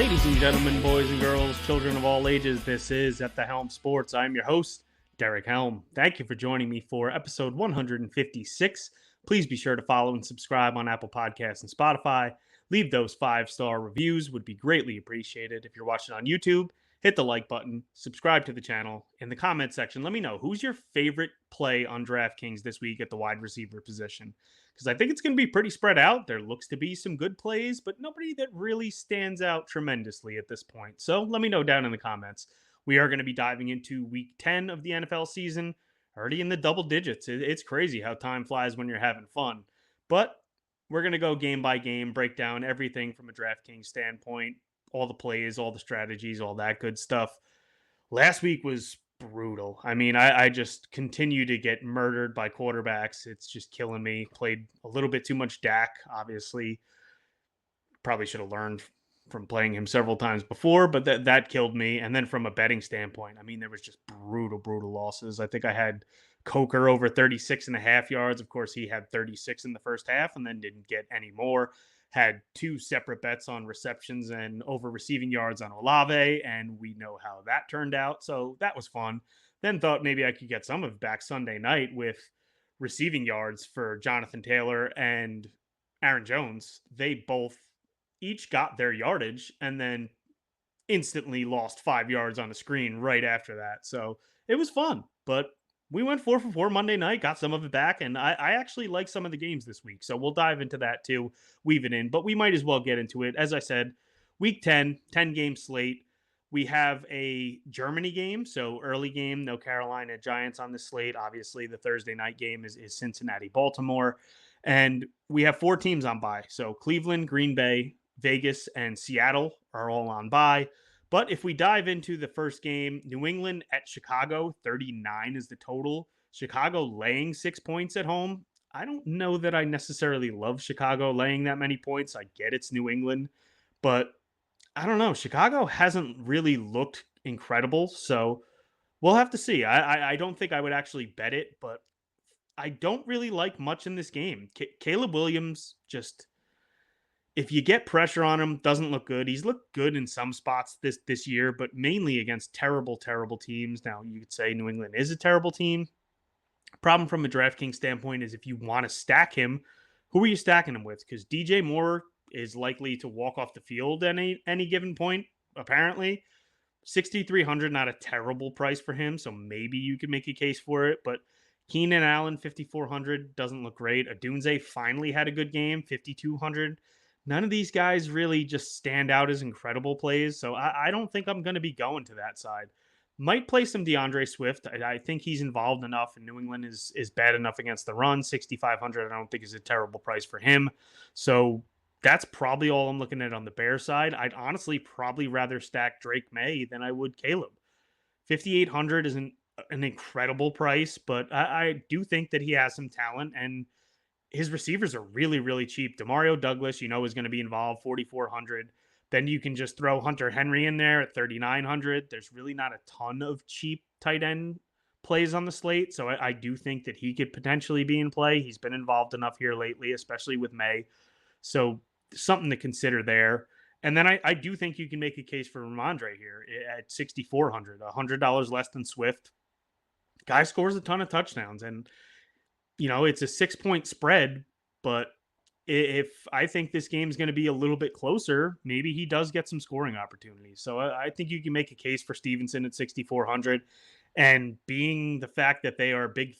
Ladies and gentlemen, boys and girls, children of all ages, this is At the Helm Sports. I'm your host, Derek Helm. Thank you for joining me for episode 156. Please be sure to follow and subscribe on Apple Podcasts and Spotify. Leave those 5-star reviews, would be greatly appreciated. If you're watching on YouTube, hit the like button, subscribe to the channel. In the comment section, let me know who's your favorite play on DraftKings this week at the wide receiver position, because I think it's going to be pretty spread out. There looks to be some good plays, but nobody that really stands out tremendously at this point. So let me know down in the comments. We are going to be diving into week 10 of the NFL season, already in the double digits. It's crazy how time flies when you're having fun. But we're going to go game by game, break down everything from a DraftKings standpoint, all the plays, all the strategies, all that good stuff. Last week was brutal. I mean, I just continue to get murdered by quarterbacks. It's just killing me. Played a little bit too much Dak, obviously. Probably should have learned from playing him several times before, but that killed me. And then from a betting standpoint, I mean, there was just brutal losses. I think I had Coker over 36 and a half yards. Of course, he had 36 in the first half and then didn't get any more. Had two separate bets on receptions and over receiving yards on Olave, and we know how that turned out. So that was fun. Then thought maybe I could get some of it back Sunday night with receiving yards for Jonathan Taylor and Aaron Jones. They both each got their yardage and then instantly lost 5 yards on the screen right after that. So it was fun, but we went 4 for 4 Monday night, got some of it back, and I actually like some of the games this week. So we'll dive into that too, weave it in, but we might as well get into it. As I said, week 10 game slate. We have a Germany game, so early game, no Carolina Giants on the slate. Obviously, the Thursday night game is Cincinnati, Baltimore. And we have 4 teams on bye. So Cleveland, Green Bay, Vegas, and Seattle are all on bye. But if we dive into the first game, New England at Chicago, 39 is the total. Chicago laying 6 points at home. I don't know that I necessarily love Chicago laying that many points. I get it's New England, but I don't know. Chicago hasn't really looked incredible, so we'll have to see. I don't think I would actually bet it, but I don't really like much in this game. Caleb Williams just, if you get pressure on him, doesn't look good. He's looked good in some spots this year, but mainly against terrible teams. Now, you could say New England is a terrible team. Problem from a DraftKings standpoint is if you want to stack him, who are you stacking him with? Because DJ Moore is likely to walk off the field at any given point, apparently. 6,300, not a terrible price for him, so maybe you could make a case for it, but Keenan Allen, 5,400, doesn't look great. Adunze finally had a good game, 5,200. None of these guys really just stand out as incredible plays, so I don't think I'm going to be going to that side. Might play some DeAndre Swift. I think he's involved enough, and New England is bad enough against the run. 6,500, I don't think is a terrible price for him. So that's probably all I'm looking at on the Bear side. I'd honestly probably rather stack Drake May than I would Caleb. 5,800 is an incredible price, but I do think that he has some talent, and his receivers are really cheap. Demario Douglas, is going to be involved, 4,400. Then you can just throw Hunter Henry in there at 3,900. There's really not a ton of cheap tight end plays on the slate, so I do think that he could potentially be in play. He's been involved enough here lately, especially with May. So something to consider there. And then I do think you can make a case for Ramondre here at 6,400, $100 less than Swift. Guy scores a ton of touchdowns, and it's a 6-point spread, but if I think this game is going to be a little bit closer, maybe he does get some scoring opportunities. So I think you can make a case for Stevenson at 6,400, and being the fact that they are big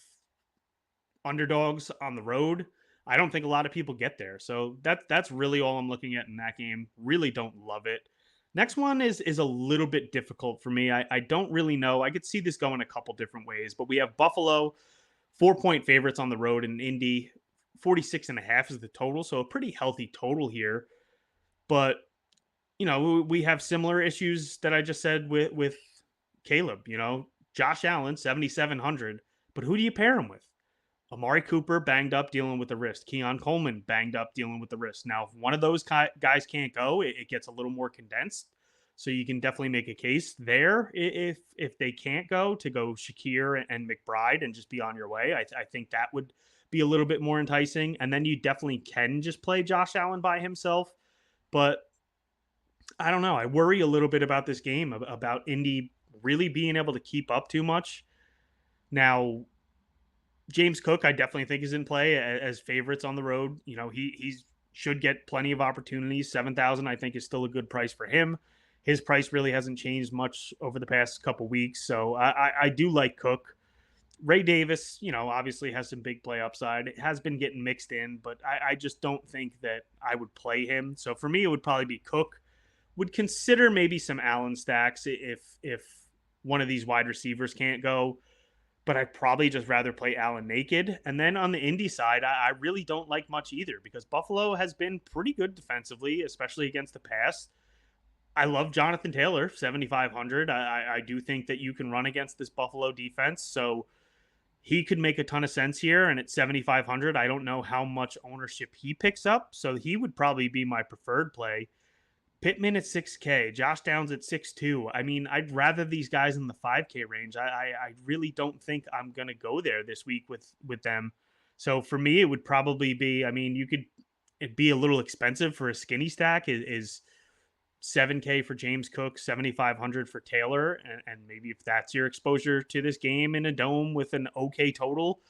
underdogs on the road, I don't think a lot of people get there. So that's really all I'm looking at in that game. Really don't love it. Next one is a little bit difficult for me. I don't really know. I could see this going a couple different ways, but we have Buffalo, 4-point favorites on the road in Indy. 46 and a half is the total, so a pretty healthy total here. But, we have similar issues that I just said with Caleb. Josh Allen, 7,700, but who do you pair him with? Amari Cooper banged up dealing with the wrist. Keon Coleman banged up dealing with the wrist. Now, if one of those guys can't go, it gets a little more condensed. So you can definitely make a case there if they can't go, to go Shakir and McBride and just be on your way. I think that would be a little bit more enticing. And then you definitely can just play Josh Allen by himself. But I don't know. I worry a little bit about this game, about Indy really being able to keep up too much. Now, James Cook, I definitely think is in play as favorites on the road. You know, he's should get plenty of opportunities. 7,000, I think, is still a good price for him. His price really hasn't changed much over the past couple weeks, so I do like Cook. Ray Davis, you know, obviously has some big play upside. It has been getting mixed in, but I just don't think that I would play him. So for me, it would probably be Cook. Would consider maybe some Allen stacks if one of these wide receivers can't go, but I'd probably just rather play Allen naked. And then on the Indy side, I really don't like much either because Buffalo has been pretty good defensively, especially against the pass. I love Jonathan Taylor, 7,500. I do think that you can run against this Buffalo defense. So he could make a ton of sense here. And at 7,500, I don't know how much ownership he picks up. So he would probably be my preferred play. Pittman at 6K, Josh Downs at 6.2. I mean, I'd rather these guys in the 5K range. I really don't think I'm going to go there this week with them. So for me, it would probably be, I mean, it'd be a little expensive for a skinny stack is 7K for James Cook, 7,500 for Taylor. And maybe if that's your exposure to this game in a dome with an okay total,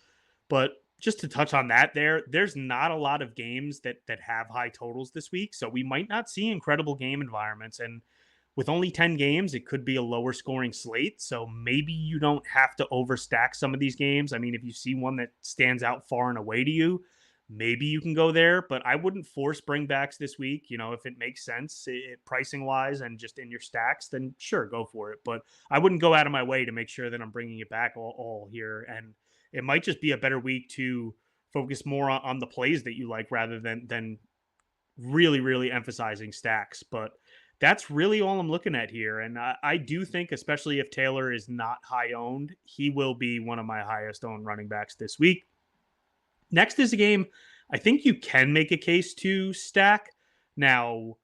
but just to touch on that, there's not a lot of games that have high totals this week, so we might not see incredible game environments. And with only 10 games, it could be a lower scoring slate. So maybe you don't have to overstack some of these games. I mean, if you see one that stands out far and away to you, maybe you can go there. But I wouldn't force bringbacks this week. You know, if it makes sense pricing wise and just in your stacks, then sure, go for it. But I wouldn't go out of my way to make sure that I'm bringing it back all here. And it might just be a better week to focus more on the plays that you like rather than really emphasizing stacks. But that's really all I'm looking at here. And I do think, especially if Taylor is not high owned, he will be one of my highest owned running backs this week. Next is a game I think you can make a case to stack. Now,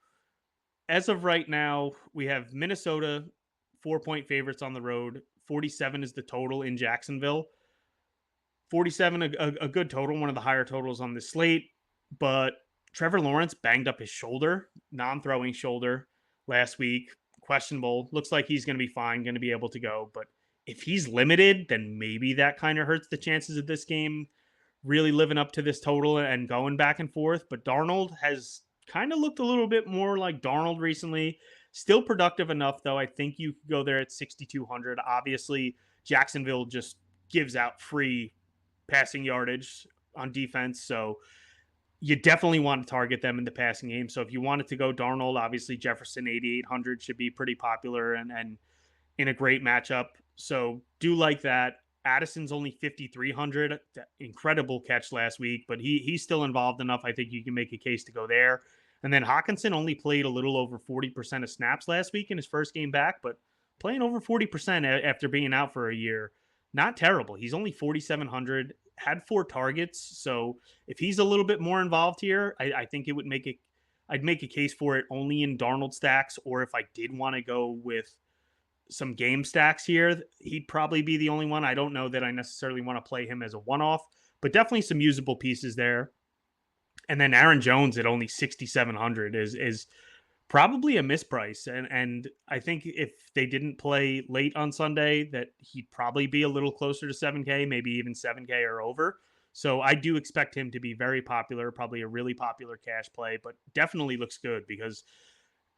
as of right now, we have Minnesota 4-point favorites on the road. 47 is the total in Jacksonville. 47, a good total, one of the higher totals on this slate. But Trevor Lawrence banged up his shoulder, non throwing shoulder last week. Questionable. Looks like he's going to be fine, going to be able to go. But if he's limited, then maybe that kind of hurts the chances of this game really living up to this total and going back and forth. But Darnold has kind of looked a little bit more like Darnold recently. Still productive enough, though. I think you could go there at 6,200. Obviously, Jacksonville just gives out free passing yardage on defense. So you definitely want to target them in the passing game. So if you wanted to go Darnold, obviously Jefferson 8,800 should be pretty popular and in a great matchup. So do like that. Addison's only 5,300. Incredible catch last week, but he's still involved enough. I think you can make a case to go there. And then Hawkinson only played a little over 40% of snaps last week in his first game back, but playing over 40% after being out for a year, not terrible. He's only 4,700, had 4 targets. So if he's a little bit more involved here, I think it would make it. I'd make a case for it only in Darnold stacks, or if I did want to go with some game stacks here, he'd probably be the only one. I don't know that I necessarily want to play him as a one-off, but definitely some usable pieces there. And then Aaron Jones at only 6,700 is probably a misprice. And I think if they didn't play late on Sunday, that he'd probably be a little closer to 7K, maybe even 7K or over. So I do expect him to be very popular, probably a really popular cash play, but definitely looks good because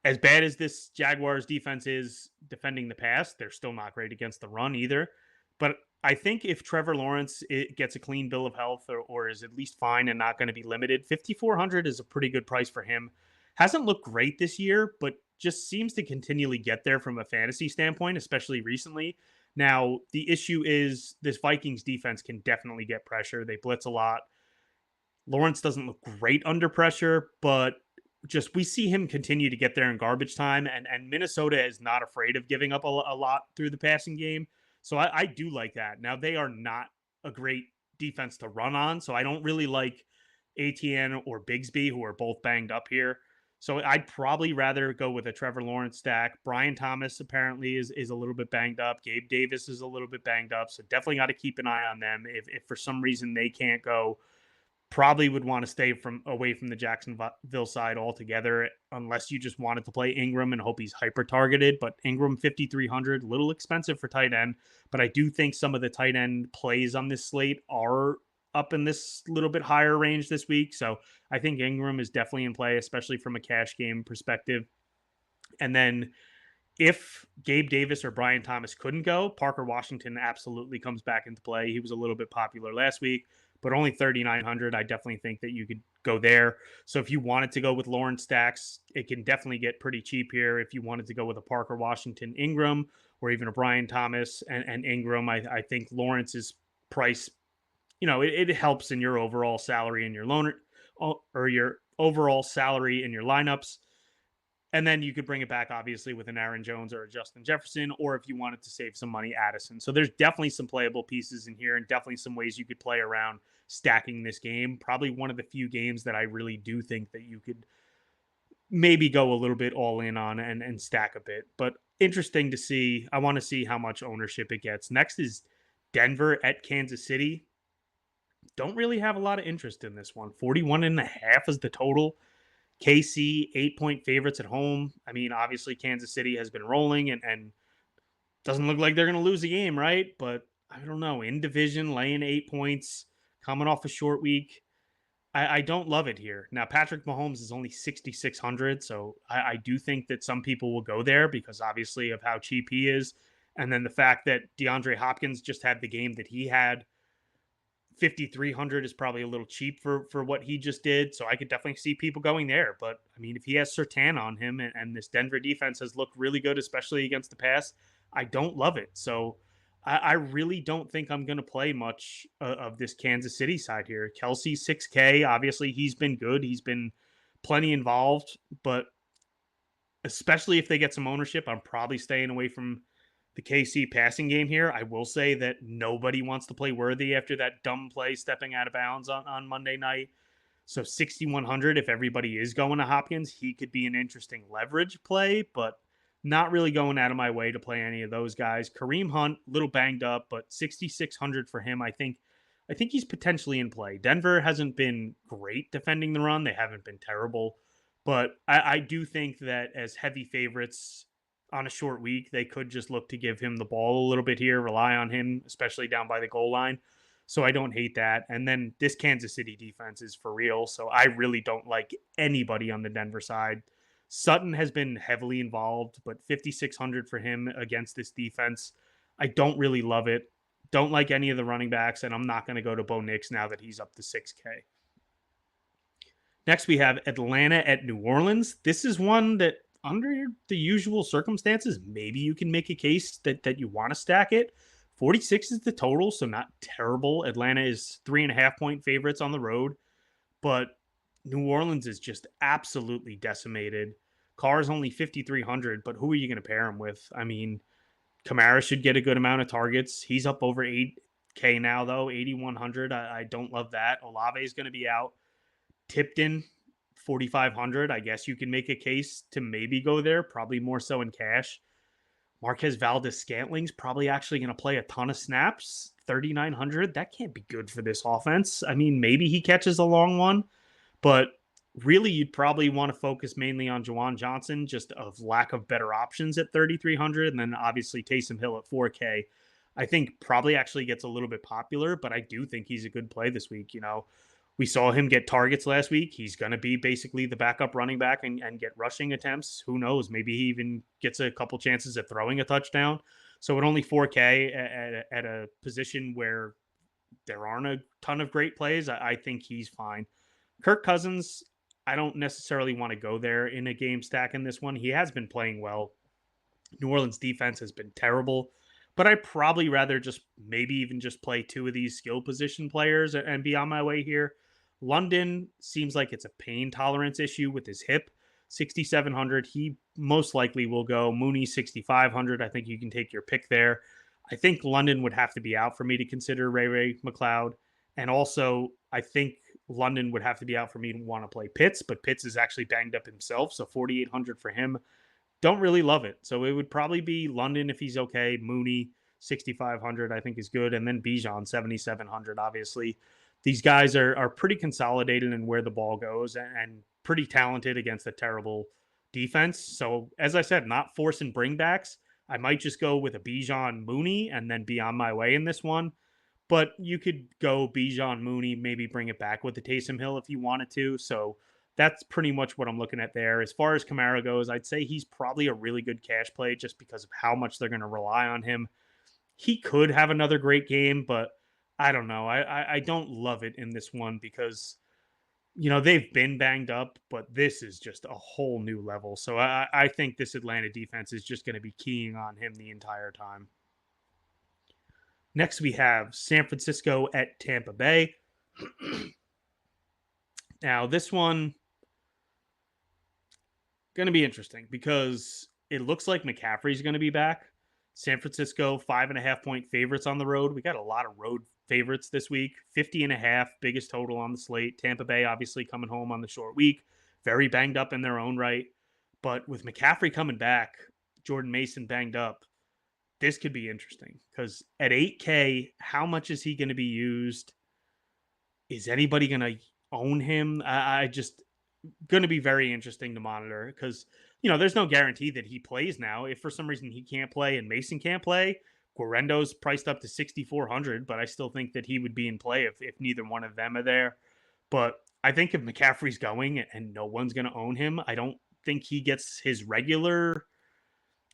as bad as this Jaguars defense is defending the pass, they're still not great against the run either. But I think if Trevor Lawrence gets a clean bill of health or is at least fine and not going to be limited, 5,400 is a pretty good price for him. Hasn't looked great this year, but just seems to continually get there from a fantasy standpoint, especially recently. Now, the issue is this Vikings defense can definitely get pressure. They blitz a lot. Lawrence doesn't look great under pressure, but just we see him continue to get there in garbage time, and Minnesota is not afraid of giving up a lot through the passing game. So I do like that. Now they are not a great defense to run on, so I don't really like ATN or Bigsby, who are both banged up here. So I'd probably rather go with a Trevor Lawrence stack. Brian Thomas apparently is a little bit banged up. Gabe Davis is a little bit banged up, so definitely got to keep an eye on them. If for some reason they can't go, Probably would want to stay from away from the Jacksonville side altogether, unless you just wanted to play Ingram and hope he's hyper targeted. But Ingram 5,300, little expensive for tight end. But I do think some of the tight end plays on this slate are up in this little bit higher range this week. So I think Ingram is definitely in play, especially from a cash game perspective. And then if Gabe Davis or Brian Thomas couldn't go, Parker Washington absolutely comes back into play. He was a little bit popular last week, but only 3,900. I definitely think that you could go there. So if you wanted to go with Lawrence Stacks, it can definitely get pretty cheap here. If you wanted to go with a Parker Washington Ingram or even a Brian Thomas and Ingram, I think Lawrence's price, it helps in your overall salary and your loaner or your overall salary in your lineups. And then you could bring it back, obviously, with an Aaron Jones or a Justin Jefferson, or if you wanted to save some money, Addison. So there's definitely some playable pieces in here and definitely some ways you could play around stacking this game. Probably one of the few games that I really do think that you could maybe go a little bit all in on and stack a bit. But interesting to see. I want to see how much ownership it gets. Next is Denver at Kansas City. Don't really have a lot of interest in this one. 41.5 is the total. KC, 8-point favorites at home. I mean, obviously, Kansas City has been rolling and doesn't look like they're going to lose a game, right? But I don't know. In division, laying 8 points, coming off a short week. I don't love it here. Now, Patrick Mahomes is only 6,600. So I do think that some people will go there because obviously of how cheap he is. And then the fact that DeAndre Hopkins just had the game that he had. 5,300 is probably a little cheap for what he just did. So I could definitely see people going there. But I mean, if he has Sertan on him and this Denver defense has looked really good, especially against the pass, I don't love it. So I really don't think I'm going to play much of this Kansas City side here. Kelsey 6K, obviously he's been good. He's been plenty involved, but especially if they get some ownership, I'm probably staying away from the KC passing game here. I will say that nobody wants to play Worthy after that dumb play stepping out of bounds on Monday night. So 6,100, if everybody is going to Hopkins, he could be an interesting leverage play, but not really going out of my way to play any of those guys. Kareem Hunt, a little banged up, but 6,600 for him. I think he's potentially in play. Denver hasn't been great defending the run. They haven't been terrible, but I do think that as heavy favorites on a short week, they could just look to give him the ball a little bit here, rely on him, especially down by the goal line. So I don't hate that. And then this Kansas City defense is for real. So I really don't like anybody on the Denver side. Sutton has been heavily involved, but 5,600 for him against this defense. I don't really love it. Don't like any of the running backs, and I'm not going to go to Bo Nix now that he's up to 6K. Next, we have Atlanta at New Orleans. This is one that, under the usual circumstances, maybe you can make a case that you want to stack it. 46 is the total, so not terrible. Atlanta is 3.5-point favorites on the road, but New Orleans is just absolutely decimated. Carr's only 5,300, but who are you going to pair him with? I mean, Kamara should get a good amount of targets. He's up over 8K now, though, 8,100. I don't love that. Olave is going to be out. Tipton, 4,500. I guess you can make a case to maybe go there, probably more so in cash. Marquez Valdez-Scantling's probably actually going to play a ton of snaps, 3,900. That can't be good for this offense. I mean, maybe he catches a long one, but really you'd probably want to focus mainly on Juwan Johnson, just of lack of better options at 3,300, and then obviously Taysom Hill at 4K. I think probably actually gets a little bit popular, but I do think he's a good play this week. We saw him get targets last week. He's going to be basically the backup running back and get rushing attempts. Who knows? Maybe he even gets a couple chances at throwing a touchdown. So at only 4K at a position where there aren't a ton of great plays, I think he's fine. Kirk Cousins, I don't necessarily want to go there in a game stack in this one. He has been playing well. New Orleans defense has been terrible, but I'd probably rather just maybe even just play two of these skill position players and be on my way here. London seems like it's a pain tolerance issue with his hip. 6,700. He most likely will go. Mooney 6,500. I think you can take your pick there. I think London would have to be out for me to consider Ray McLeod. And also, I think London would have to be out for me to want to play Pitts, but Pitts is actually banged up himself. So 4,800 for him. Don't really love it. So it would probably be London if he's okay. Mooney 6,500 I think is good. And then Bijan 7,700, obviously. These guys are pretty consolidated in where the ball goes and pretty talented against a terrible defense. So as I said, not forcing bringbacks. I might just go with a Bijan Mooney and then be on my way in this one. But you could go Bijan Mooney, maybe bring it back with the Taysom Hill if you wanted to. So that's pretty much what I'm looking at there. As far as Kamara goes, I'd say he's probably a really good cash play just because of how much they're going to rely on him. He could have another great game, but I don't know. I don't love it in this one because they've been banged up, but this is just a whole new level. So I think this Atlanta defense is just going to be keying on him the entire time. Next, we have San Francisco at Tampa Bay. Now, this one going to be interesting because it looks like McCaffrey's going to be back. San Francisco, 5.5 point favorites on the road. We got a lot of road favorites this week. 50.5, biggest total on the slate. Tampa Bay obviously coming home on the short week. Very banged up in their own right. But with McCaffrey coming back, Jordan Mason banged up, this could be interesting because at 8K, how much is he going to be used? Is anybody going to own him? I just going to be very interesting to monitor because there's no guarantee that he plays now. If for some reason he can't play and Mason can't play, Guarendo's priced up to 6,400, but I still think that he would be in play if neither one of them are there. But I think if McCaffrey's going and no one's going to own him, I don't think he gets his regular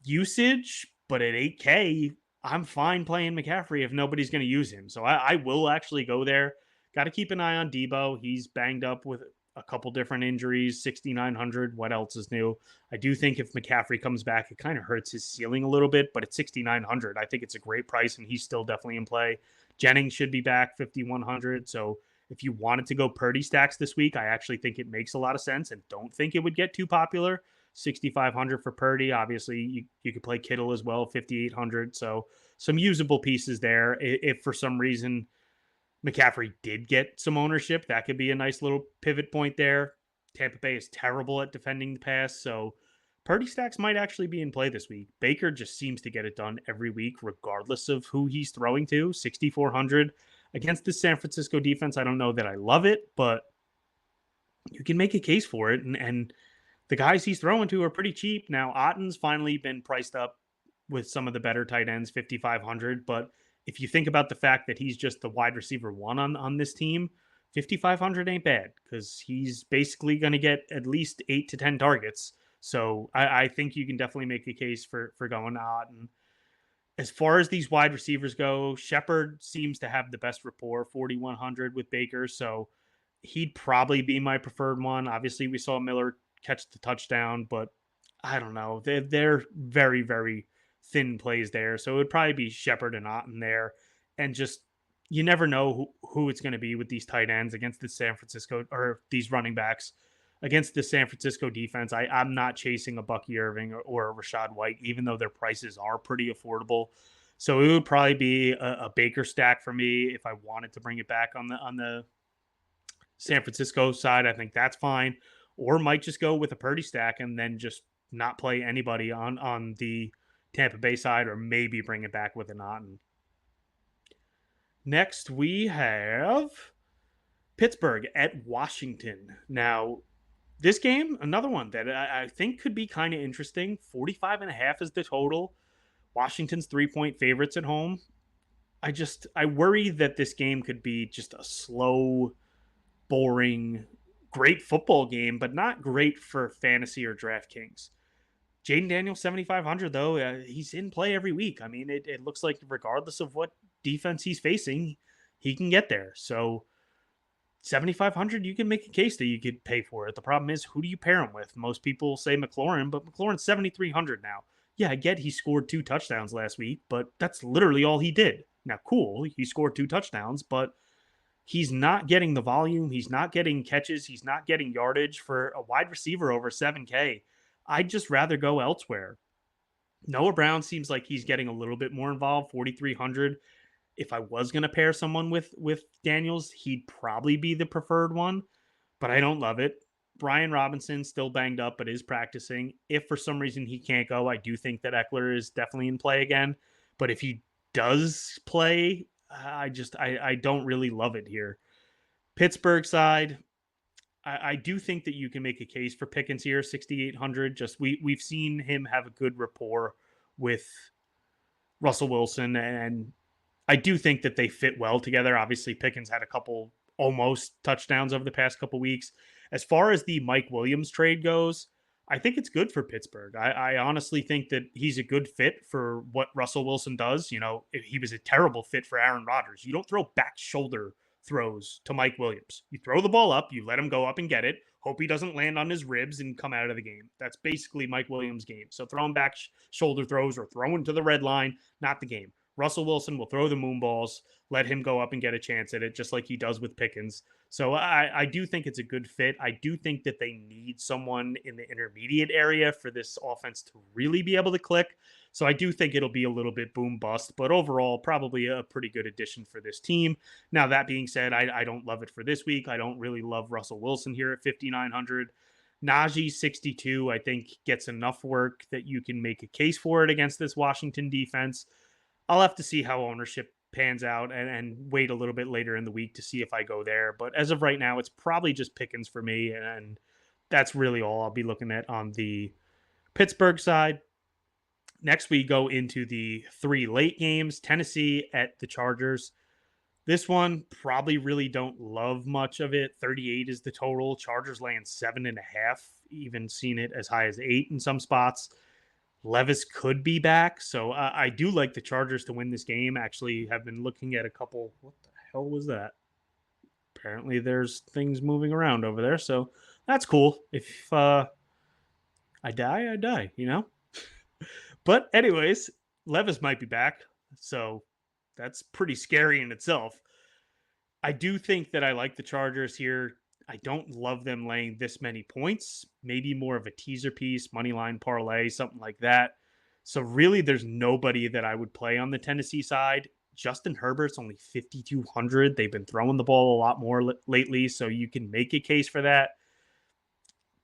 usage. But at 8K, I'm fine playing McCaffrey if nobody's going to use him. So I will actually go there. Got to keep an eye on Debo. He's banged up with a couple different injuries, 6,900. What else is new? I do think if McCaffrey comes back, it kind of hurts his ceiling a little bit, but at 6,900, I think it's a great price, and he's still definitely in play. Jennings should be back 5,100. So if you wanted to go Purdy stacks this week, I actually think it makes a lot of sense and don't think it would get too popular. 6,500 for Purdy. Obviously, you could play Kittle as well, 5,800. So some usable pieces there. If for some reason McCaffrey did get some ownership, that could be a nice little pivot point there. Tampa Bay is terrible at defending the pass, so Purdy stacks might actually be in play this week. Baker just seems to get it done every week, regardless of who he's throwing to. 6,400 against the San Francisco defense. I don't know that I love it, but you can make a case for it, and the guys he's throwing to are pretty cheap. Now, Otten's finally been priced up with some of the better tight ends, 5,500. But if you think about the fact that he's just the wide receiver one on this team, 5,500 ain't bad because he's basically going to get at least 8 to 10 targets. So I think you can definitely make a case for going to Otten. As far as these wide receivers go, Shepard seems to have the best rapport, 4,100 with Baker. So he'd probably be my preferred one. Obviously, we saw Miller catch the touchdown, but I don't know. They're very, very thin plays there. So it would probably be Shepard and Otten there. And just, you never know who it's going to be with these tight ends against the San Francisco, or these running backs against the San Francisco defense. I'm not chasing a Bucky Irving or a Rachaad White, even though their prices are pretty affordable. So it would probably be a Baker stack for me if I wanted to bring it back on the San Francisco side. I think that's fine. Or might just go with a Purdy stack and then just not play anybody on the Tampa Bay side, or maybe bring it back with an Otten. Next, we have Pittsburgh at Washington. Now, this game, another one that I think could be kind of interesting. 45.5 is the total. Washington's 3-point favorites at home. I worry that this game could be just a slow, boring, great football game, but not great for fantasy or DraftKings. Jaden Daniels, 7,500, though, he's in play every week. I mean, it looks like regardless of what defense he's facing, he can get there. So 7,500, you can make a case that you could pay for it. The problem is, who do you pair him with? Most people say McLaurin, but McLaurin's 7,300 now. Yeah, I get he scored 2 touchdowns last week, but that's literally all he did. Now, cool, he scored 2 touchdowns, but he's not getting the volume. He's not getting catches. He's not getting yardage for a wide receiver over 7K. I'd just rather go elsewhere. Noah Brown seems like he's getting a little bit more involved, 4,300. If I was going to pair someone with Daniels, he'd probably be the preferred one, but I don't love it. Brian Robinson still banged up, but is practicing. If for some reason he can't go, I do think that Eckler is definitely in play again. But if he does play, I don't really love it here. Pittsburgh side, I do think that you can make a case for Pickens here, 6,800. Just we've seen him have a good rapport with Russell Wilson, and I do think that they fit well together. Obviously, Pickens had a couple almost touchdowns over the past couple weeks. As far as the Mike Williams trade goes, I think it's good for Pittsburgh. I honestly think that he's a good fit for what Russell Wilson does. You know, he was a terrible fit for Aaron Rodgers. You don't throw back shoulder throws to Mike Williams. You throw the ball up, you let him go up and get it. Hope he doesn't land on his ribs and come out of the game. That's basically Mike Williams' game. So throwing back shoulder throws or throwing to the red line, not the game. Russell Wilson will throw the moon balls, let him go up and get a chance at it, just like he does with Pickens. So I do think it's a good fit. I do think that they need someone in the intermediate area for this offense to really be able to click. So I do think it'll be a little bit boom bust, but overall, probably a pretty good addition for this team. Now, that being said, I don't love it for this week. I don't really love Russell Wilson here at 5,900. Najee 62, I think, gets enough work that you can make a case for it against this Washington defense. I'll have to see how ownership pans out and wait a little bit later in the week to see if I go there. But as of right now, it's probably just Pickens for me. And that's really all I'll be looking at on the Pittsburgh side. Next, we go into the three late games. Tennessee at the Chargers. This one probably really don't love much of it. 38 is the total. Chargers laying 7.5, even seen it as high as 8 in some spots. Levis could be back, so I do like the Chargers to win this game. Actually, have been looking at a couple. What the hell was that? Apparently, there's things moving around over there, so that's cool. If I die, I die. You know. But anyways, Levis might be back, so that's pretty scary in itself. I do think that I like the Chargers here. I don't love them laying this many points. Maybe more of a teaser piece, money line parlay, something like that. So really, there's nobody that I would play on the Tennessee side. Justin Herbert's only 5,200. They've been throwing the ball a lot more lately, so you can make a case for that.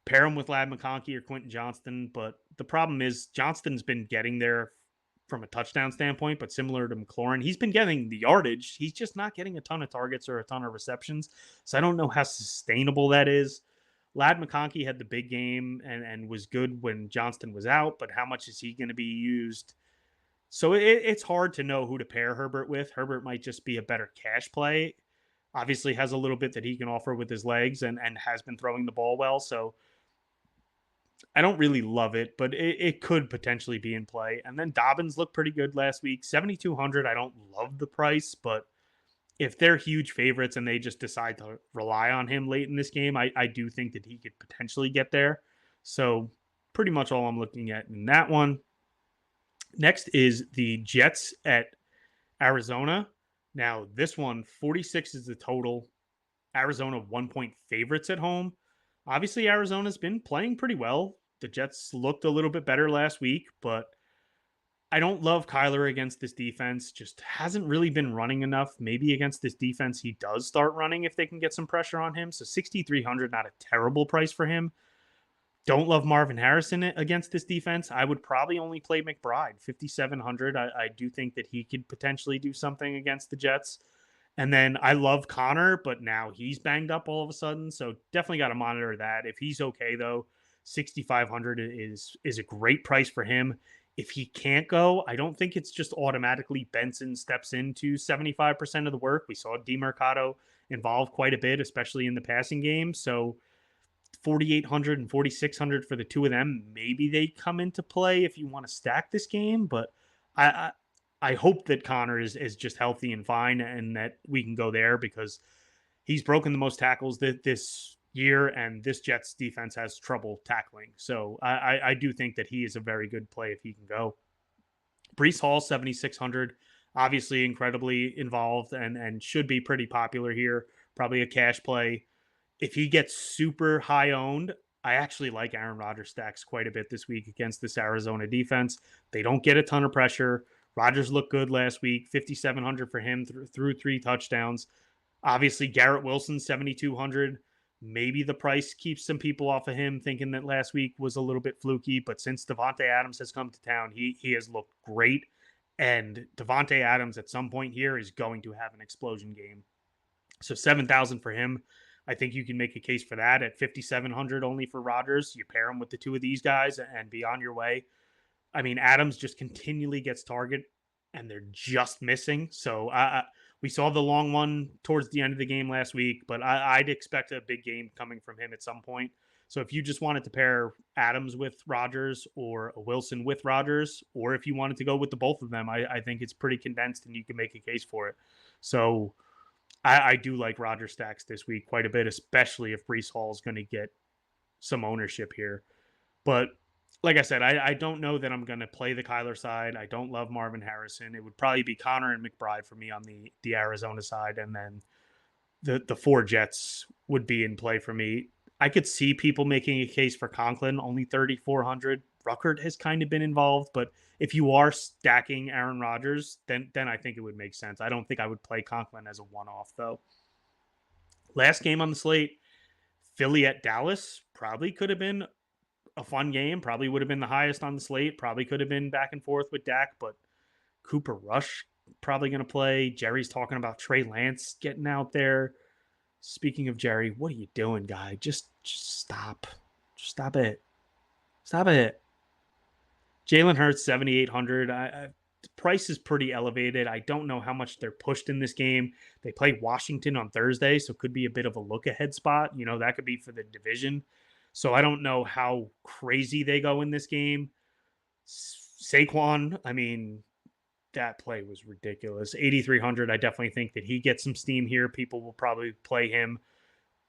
Pair him with Lad McConkey or Quentin Johnston, but the problem is Johnston's been getting there from a touchdown standpoint, but similar to McLaurin, he's been getting the yardage. He's just not getting a ton of targets or a ton of receptions. So I don't know how sustainable that is. Lad McConkey had the big game and was good when Johnston was out, but how much is he going to be used? So it's hard to know who to pair Herbert with. Herbert might just be a better cash play. Obviously has a little bit that he can offer with his legs and has been throwing the ball well. So I don't really love it, but it could potentially be in play. And then Dobbins looked pretty good last week. 7,200. I don't love the price, but if they're huge favorites and they just decide to rely on him late in this game, I do think that he could potentially get there. So pretty much all I'm looking at in that one. Next is the Jets at Arizona. Now, this one, 46 is the total. Arizona 1 point favorites at home. Obviously, Arizona's been playing pretty well. The Jets looked a little bit better last week, but I don't love Kyler against this defense. Just hasn't really been running enough. Maybe against this defense, he does start running if they can get some pressure on him. So 6,300, not a terrible price for him. Don't love Marvin Harrison against this defense. I would probably only play McBride, 5,700. I do think that he could potentially do something against the Jets. And then I love Connor, but now he's banged up all of a sudden. So definitely got to monitor that. If he's okay, though, 6,500 is a great price for him. If he can't go, I don't think it's just automatically Benson steps into 75% of the work. We saw DeMercado involved quite a bit, especially in the passing game. So 4,800 and 4,600 for the two of them. Maybe they come into play if you want to stack this game, but I I hope that Connor is just healthy and fine and that we can go there because he's broken the most tackles this year, and this Jets defense has trouble tackling. So I do think that he is a very good play if he can go. Brees Hall, 7,600, obviously incredibly involved and should be pretty popular here. Probably a cash play. If he gets super high owned, I actually like Aaron Rodgers stacks quite a bit this week against this Arizona defense. They don't get a ton of pressure. Rodgers looked good last week, 5,700 for him through 3 touchdowns. Obviously, Garrett Wilson, 7,200. Maybe the price keeps some people off of him, thinking that last week was a little bit fluky. But since Devontae Adams has come to town, he has looked great. And Devontae Adams at some point here is going to have an explosion game. So 7,000 for him. I think you can make a case for that at 5,700 only for Rodgers. You pair him with the two of these guys and be on your way. I mean, Adams just continually gets target, and they're just missing. So we saw the long one towards the end of the game last week, but I'd expect a big game coming from him at some point. So if you just wanted to pair Adams with Rodgers or a Wilson with Rodgers, or if you wanted to go with the both of them, I think it's pretty condensed and you can make a case for it. So I do like Rodgers stacks this week quite a bit, especially if Brees Hall is going to get some ownership here. But like I said, I don't know that I'm going to play the Kyler side. I don't love Marvin Harrison. It would probably be Connor and McBride for me on the Arizona side, and then the four Jets would be in play for me. I could see people making a case for Conklin, only 3,400. Ruckert has kind of been involved, but if you are stacking Aaron Rodgers, then I think it would make sense. I don't think I would play Conklin as a one-off though. Last game on the slate, Philly at Dallas probably could have been a fun game. Probably would have been the highest on the slate. Probably could have been back and forth with Dak, but Cooper Rush probably going to play. Jerry's talking about Trey Lance getting out there. Speaking of Jerry, what are you doing, guy? Just stop. Just stop it. Stop it. Jalen Hurts, 7,800. The price is pretty elevated. I don't know how much they're pushed in this game. They play Washington on Thursday, so could be a bit of a look ahead spot. You know, that could be for the division. So I don't know how crazy they go in this game. Saquon, I mean, that play was ridiculous. 8,300. I definitely think that he gets some steam here. People will probably play him.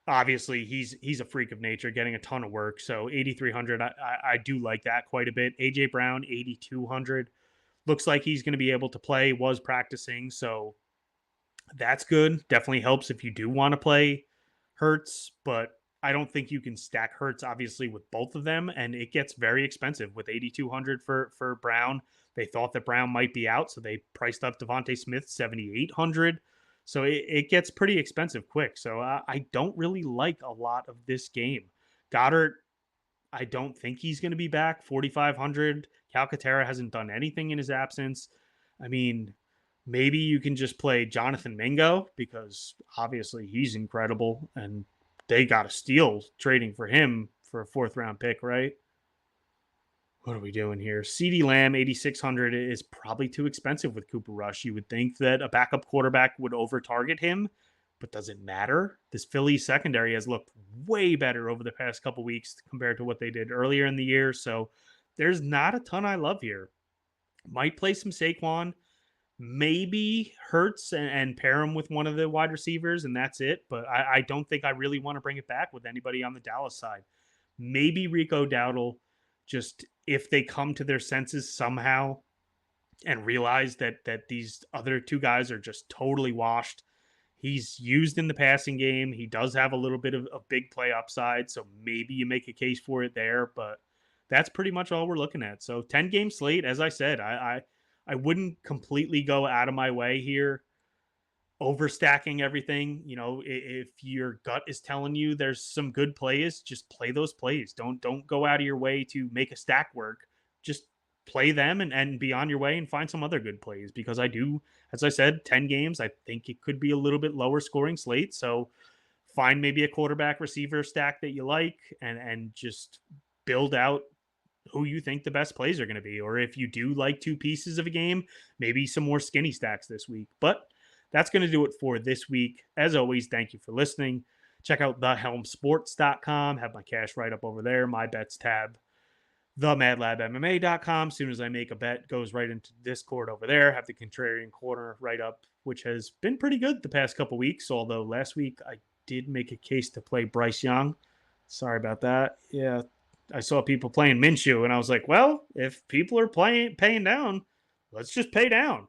Obviously, he's a freak of nature, getting a ton of work. So 8,300, I do like that quite a bit. AJ Brown, 8,200. Looks like he's going to be able to play. Was practicing, so that's good. Definitely helps if you do want to play Hurts, but I don't think you can stack Hurts obviously with both of them, and it gets very expensive with 8,200 for Brown. They thought that Brown might be out, so they priced up Devontae Smith 7,800. So it gets pretty expensive quick. So I don't really like a lot of this game. Goddard, I don't think he's going to be back. 4,500. Calcaterra hasn't done anything in his absence. I mean, maybe you can just play Jonathan Mingo because obviously he's incredible and they got a steal trading for him for a fourth round pick, right? What are we doing here? CeeDee Lamb, 8,600 is probably too expensive with Cooper Rush. You would think that a backup quarterback would over target him, but does it matter? This Philly secondary has looked way better over the past couple weeks compared to what they did earlier in the year. So there's not a ton I love here. Might play some Saquon, maybe Hurts and pair him with one of the wide receivers, and that's it. But I don't think I really want to bring it back with anybody on the Dallas side. Maybe Rico Dowdle, just if they come to their senses somehow and realize that these other two guys are just totally washed. He's used in the passing game. He does have a little bit of a big play upside, so maybe you make a case for it there. But that's pretty much all we're looking at. So 10-game slate, as I said, I wouldn't completely go out of my way here overstacking everything. You know, if your gut is telling you there's some good plays, just play those plays. Don't go out of your way to make a stack work. Just play them and be on your way and find some other good plays, because I do, as I said, 10 games, I think it could be a little bit lower scoring slate. So find maybe a quarterback receiver stack that you like and just build out who you think the best plays are going to be. Or if you do like two pieces of a game, maybe some more skinny stacks this week. But that's going to do it for this week. As always, thank you for listening. Check out thehelmsports.com. Have my cash right up over there, my bets tab. TheMadLabMMA.com. As soon as I make a bet, goes right into Discord over there. Have the Contrarian Corner right up, which has been pretty good the past couple weeks. Although last week I did make a case to play Bryce Young. Sorry about that. Yeah, I saw people playing Minshew, and I was like, well, if people are paying down, let's just pay down.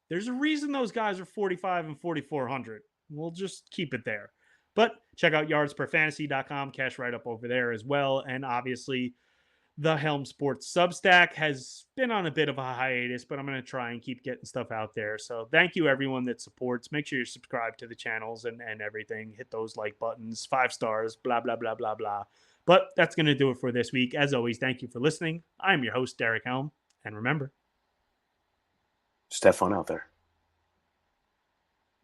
There's a reason those guys are 45 and 4,400. We'll just keep it there. But check out yardsperfantasy.com. Cash right up over there as well. And obviously, the Helm Sports Substack has been on a bit of a hiatus, but I'm going to try and keep getting stuff out there. So thank you, everyone that supports. Make sure you subscribe to the channels and everything. Hit those like buttons, 5 stars, blah, blah, blah, blah, blah. But that's going to do it for this week. As always, thank you for listening. I'm your host, Derek Helm. And remember, just have fun out there.